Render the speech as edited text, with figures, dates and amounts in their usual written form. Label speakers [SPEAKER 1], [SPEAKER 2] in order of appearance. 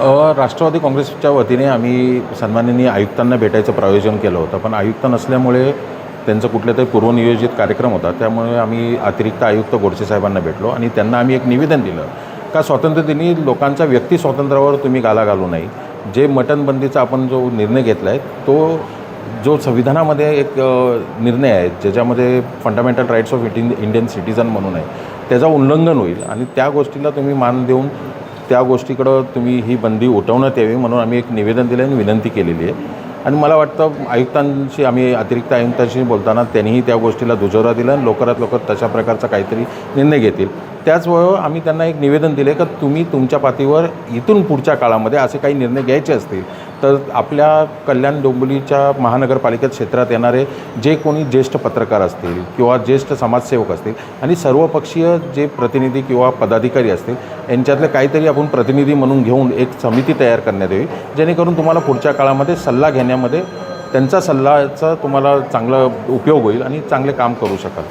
[SPEAKER 1] राष्ट्रवादी काँग्रेसच्या वतीने आम्ही सन्माननीय आयुक्तांना भेटायचं प्रायोजन केलं होतं, पण आयुक्त नसल्यामुळे त्यांचं कुठल्यातरी पूर्वनियोजित कार्यक्रम होता, त्यामुळे आम्ही अतिरिक्त आयुक्त गोडसे साहेबांना भेटलो आणि त्यांना आम्ही एक निवेदन दिलं का स्वातंत्र्यदिनी लोकांच्या व्यक्ती स्वातंत्र्यावर तुम्ही गाला घालू नाही. जे मटणबंदीचा आपण जो निर्णय घेतला आहे तो जो संविधानामध्ये एक निर्णय आहे ज्याच्यामध्ये fundamental rights of Indian citizen म्हणून आहे, त्याचं उल्लंघन होईल आणि त्या गोष्टीला तुम्ही मान देऊन त्या गोष्टीकडं तुम्ही ही बंदी उठवण्यात यावी म्हणून आम्ही एक निवेदन दिलं आणि विनंती केलेली आहे. आणि मला वाटतं आयुक्तांशी आम्ही अतिरिक्त आयुक्तांशी बोलताना त्यांनीही त्या गोष्टीला दुजोरा दिला आणि लवकरात लवकर तशा प्रकारचा काहीतरी निर्णय घेतील. त्याचबरोबर आम्ही त्यांना एक निवेदन दिले की तुम्ही तुमच्या पातळीवर इथून पुढच्या काळामध्ये असे काही निर्णय घ्यायचे असतील तर आपल्या कल्याण डोंबिवलीच्या महानगरपालिका क्षेत्रात येणारे जे कोणी ज्येष्ठ पत्रकार असतील किंवा ज्येष्ठ समाजसेवक असतील आणि सर्वपक्षीय जे प्रतिनिधी किंवा पदाधिकारी असतील यांच्यातले काहीतरी आपण प्रतिनिधी म्हणून घेऊन एक समिती तयार करण्यात यावी, जेणेकरून तुम्हाला पुढच्या काळामध्ये सल्ला घेण्यामध्ये त्यांचा सल्ल्याचा तुम्हाला चांगला उपयोग होईल आणि चांगले काम करू शकाल.